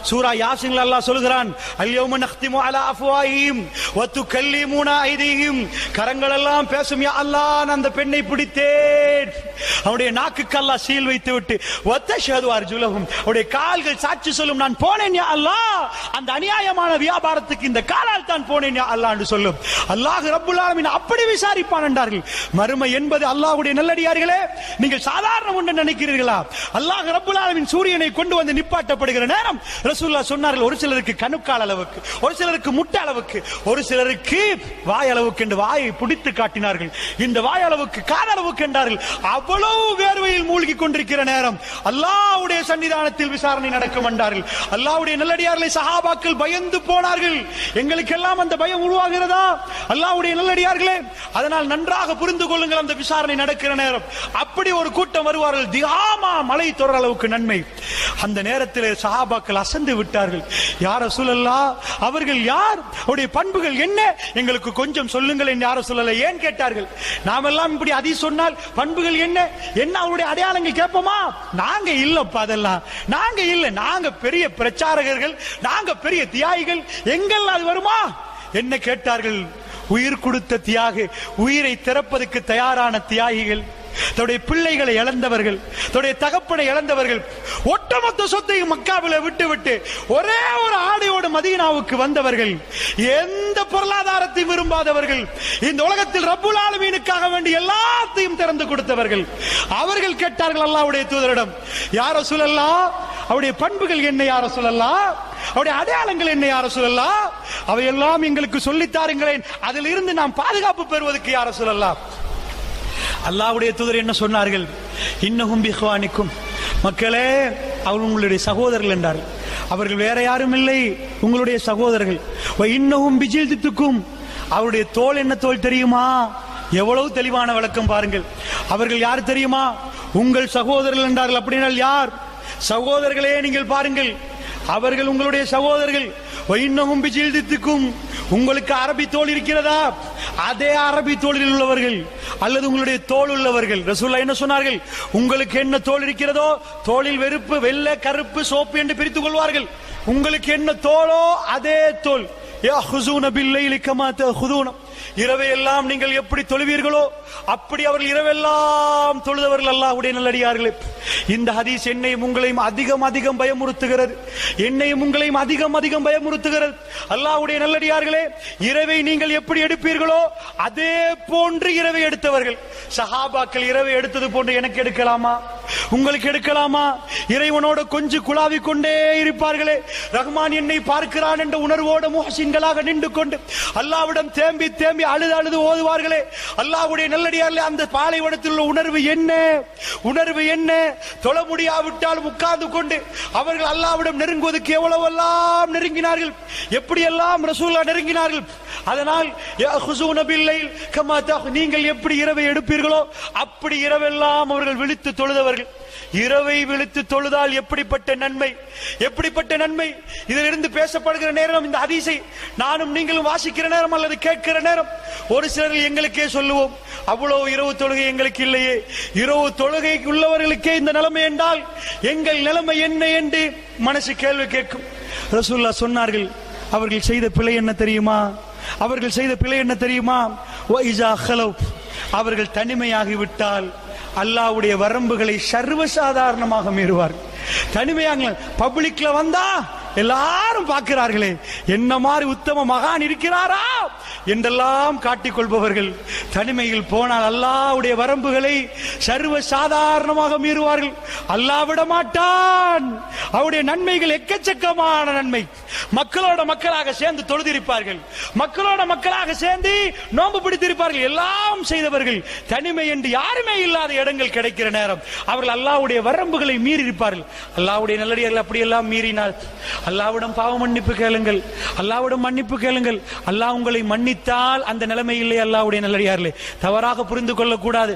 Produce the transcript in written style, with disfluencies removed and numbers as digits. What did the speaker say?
சூரா யாசின்ல அல்லாஹ் சொல்கிறான், அல்யௌம நக்திமு அலா அஃப்வாஹிம் வ துகல்லிமுனா ஐதீஹிம். கரங்கள் எல்லாம் பேசும், யா அல்லாஹ் நான் அந்த பெண்ணை பிடித்தேன். அவருடைய நாக்குக்கு அல்லாஹ் சீல் வைத்து விட்டு வத்தஷஹது அர்ஜுலஹும், அவருடைய கால்கள் சாட்சி சொல்லும், நான் போனேன் யா அல்லாஹ், அந்த அநியாயமான வியாபாரத்துக்கு இந்த காலால் தான் போனேன் யா அல்லாஹ் என்று சொல்லும். அல்லாஹ் ரப்புல் ஆலமீன் அப்படி விசாரிப்பான் என்றார்கள். மறுமை என்பது அல்லாஹ்வுடைய நல்லடியார்களே, நீங்கள் சாதாரண ஒன்று நினைக்கிறீர்களா? அல்லாஹ் ரப்புல் ஆலமீன் சூரியனை கொண்டு வந்து நிப்பாட்டப்படுகிற நேரம் ரசூலுல்லாஹ் சொன்னார்கள், ஒரு சிலருக்கு கணுக்கால் அளவுக்கு, ஒரு சிலருக்கு முட்டை அளவுக்கு, ஒரு சிலருக்கு வாய் அளவுக்கு என்று வாயை பிடித்து காட்டினார்கள். இந்த வாய் அளவுக்கு கால் அளவுக்கு என்றார்கள். அவ்வளவு வேர்வையில் மூழ்கி கொண்டிருக்கிற நேரம் அல்லாஹ்வுடைய சன்னிதானத்தில் விசாரணை நடக்கும் என்றார்கள். அல்லாஹ்வுடைய நல்லடியார்களை சஹாபாக்கள் பயந்து போனார்கள். எங்களுக்கெல்லாம் அந்த பயம் உருவாகிறதா? அல்லாஹ்வுடைய நல்லடியார்களே, அதனால் நன்றாக புரிந்து கொள்ளுங்கள். அந்த விசாரணை நடக்கிற நேரம் அப்படி ஒரு கூட்டம் வருவார்கள், திகாமா மலை தொடர் அளவுக்கு நன்மை. அந்த நேரத்தில் சஹாபாக்கள் அசந்து விட்டார்கள். யா ரசூலல்லாஹ், அவர்கள் யார்? அவருடைய பண்புகள் என்ன? எங்களுக்கு கொஞ்சம் சொல்லுங்கள் என்று யா ரசூலல்லாஹ் ஏன் கேட்டார்கள்? நாமெல்லாம் இப்படி அதி சொன்னால் பண்புகள் என்ன என்ன அவருடைய அடையாளங்கள் கேட்போமா? நாங்க இல்லப்பா, அதெல்லாம் நாங்க இல்ல, நாங்க பெரிய பிரச்சாரகர்கள், நாங்க பெரிய தியாகிகள், எங்கள் அது வருமா? என்ன கேட்டார்கள்? உயிர் கொடுத்த தியாகி, உயிரை திறப்பதற்கு தயாரான தியாகிகள், தன்னுடைய பிள்ளைகளை இழந்தவர்கள், தன்னுடைய தகப்பனை இழந்தவர்கள், ஒட்டுமொத்த சொத்தையும் மக்காவில விட்டு விட்டு ஒரே ஒரு ஆடையோடு மதீனாவுக்கு வந்தவர்கள், எந்த பொருளாதாரத்தையும் விரும்பாதவர்கள், இந்த உலகத்தில் ரப்புல் ஆலமீனுக்காக வேண்டி எல்லாத்தையும் திறந்து கொடுத்தவர்கள். அவர்கள் கேட்டார்கள் அல்லாஹ்வுடைய தூதரிடம், யா ரசூலல்லாஹ், அவருடைய பண்புகள் என்ன யா ரசூலல்லாஹ்? அவருடைய அடையாளங்கள் என்ன யா ரசூலல்லாஹ்? அவையெல்லாம் எங்களுக்கு சொல்லித் தாருங்களேன், அதில் இருந்து நாம் பாதுகாப்பு பெறுவதற்கு யா ரசூலல்லாஹ். அல்லாஹ்வுடைய தூதர் என்ன சொன்னார்கள்? இன்னஹும் பிஹ்வானிக்கும், மக்களே அவர்கள் உங்களுடைய சகோதரர்கள் என்றார்கள். அவர்கள் வேற யாரும் இல்லை, உங்களுடைய சகோதரர்கள். இன்னஹும் பிஜில்தித்துக்கும், அவருடைய தோல் என்ன தோல் தெரியுமா? எவ்வளவு தெளிவான விளக்கம் பாருங்கள். அவர்கள் யார் தெரியுமா? உங்கள் சகோதரர்கள் என்றார்கள். அப்படினால் யார்? சகோதரர்களே நீங்கள் பாருங்கள், அவர்கள் உங்களுடைய சகோதரர்கள். இன்னஹும் பிஜில்தித்துக்கும், உங்களுக்கு அரபி தோல் இருக்கிறதா? அதே அரபி தோளில் உள்ளவர்கள் அல்லது உங்களுடைய தோல் உள்ளவர்கள். ரசூலுல்லாஹ் என்ன சொன்னார்கள்? உங்களுக்கு என்ன தோல் இருக்கிறதோ, தோளில் வெறுப்பு, வெள்ளை, கருப்பு, சோப்பு என்று பிரித்துக் கொள்வார்கள். உங்களுக்கு என்ன தோலோ அதே தோல். யஹுஸூன பில்லைலி கமா தஹுதூன, இரவையெல்லாம் நீங்கள் எப்படி தொழுவீர்களோ அப்படி அவர்கள் இரவெல்லாம் தொழுதவர்கள் அல்லாஹ்வுடைய நல்லடியார்களே. இந்த ஹதீஸ் என்னையும் உங்களையும் அதிகம் அதிகம் பயமுறுத்துகிறது. என்னையும் உங்களையும் அதிகம் அதிகம் பயமுறுத்துகிறது. அல்லாஹ்வுடைய நல்லடியார்களே, இரவை நீங்கள் எப்படி எடுப்பீர்களோ அதே போன்று இரவை எடுத்தவர்கள். சஹாபாக்கள் இரவை எடுத்தது போன்று எனக்கு எடுக்கலாமா? உங்களுக்கு எடுக்கலாமா? இறைவனோட கொஞ்சம் குழாவி கொண்டே இருப்பார்களே. ரஹ்மான் என்னை பார்க்கிறான் என்ற உணர்வோடு முஹ்சின்களாக நின்று கொண்டு அல்லாஹ்விடம் தேம்பி தேம்பி அழுது அழுது ஓதுவார்களே. அல்லாஹ்வுடைய நல்லடியார்களே, அந்த பாலைவனத்தில் உள்ள உணர்வு என்ன? உணர்வு என்ன? தொழ முடியாவிட்டாலும் உட்கார்ந்து கொண்டு அவர்கள் அல்லாஹ்விடம் நெருங்குவதற்கு எவ்வளவெல்லாம் நெருங்கினார்கள், எப்படியெல்லாம் ரசூலுல்லாஹ் நெருங்கினார்கள். அதனால் யஹுஸூன பில்லைல் கமா நீங்கள் எப்படி இரவை எடுப்பீர்களோ அப்படி இரவெல்லாம் அவர்கள் விழித்து தொழுதவர்கள். இரவை விழித்து தொழுதால் எப்படிப்பட்ட நன்மை, எப்படிப்பட்ட நன்மை! இதிலிருந்து பேசப்படுகிற நேரம், இந்த ஹதீஸை நானும் நீங்களும் வாசிக்கிற நேரம் அல்லது கேட்கிற நேரம், ஒரு சிலர் எங்களுக்கே சொல்லுவோம், அவ்வளவு இரவு தொழுகை எங்களுக்கு இல்லையே. இரவு தொழுகை உள்ளவர்களுக்கே இந்த நிலைமை என்றால் எங்கள் நிலைமை என்ன என்று மனசு கேள்வி கேட்கும். ரசூலுல்லாஹ் சொன்னார்கள், அவர்கள் செய்த பிழை என்ன தெரியுமா? அவர்கள் செய்த பிழை என்ன தெரியுமா? அவர்கள் தனிமையாகிவிட்டால் அல்லாஹ்வுடைய வரம்புகளை சர்வசாதாரணமாக மீறுவார். தனிமையாக பப்ளிக்ல வந்தா எல்லாரும் பார்க்கிறார்களே, என்ன மாதிரி உத்தம மகான் இருக்கிறாரா என்றெல்லாம் காட்டிக் கொள்பவர்கள் தனிமையில் போனால் அல்லாஹ்வுடைய வரம்புகளை சர்வ சாதாரணமாக மீறுவார்கள். அல்லாஹ் விட மாட்டான். அவருடைய நன்மைகள் எக்கச்சக்கமான நன்மை. மக்களோட மக்களாக சேர்ந்து தொழுதிருப்பார்கள், மக்களோட மக்களாக சேர்ந்து நோன்பு பிடித்திருப்பார்கள், எல்லாம் செய்தவர்கள். தனிமை என்று யாருமே இல்லாத இடங்கள் கிடைக்கிற நேரம் அவர்கள் அல்லாஹ்வுடைய வரம்புகளை மீறி இருப்பார்கள். அல்லாஹ்வுடைய நல்லடியார்கள் அப்படியெல்லாம் மீறினால் அல்லாஹ்விடம் பாவ மன்னிப்பு கேளுங்கள், அல்லாஹ்விடம் மன்னிப்பு கேளுங்கள். அல்லாஹ் உங்களை மன்னித்தால் அந்த நிலைமை இல்லை. அல்லாஹ்வுடைய நல்லடியார்களே, தவறாக புரிந்து கொள்ளக்கூடாது.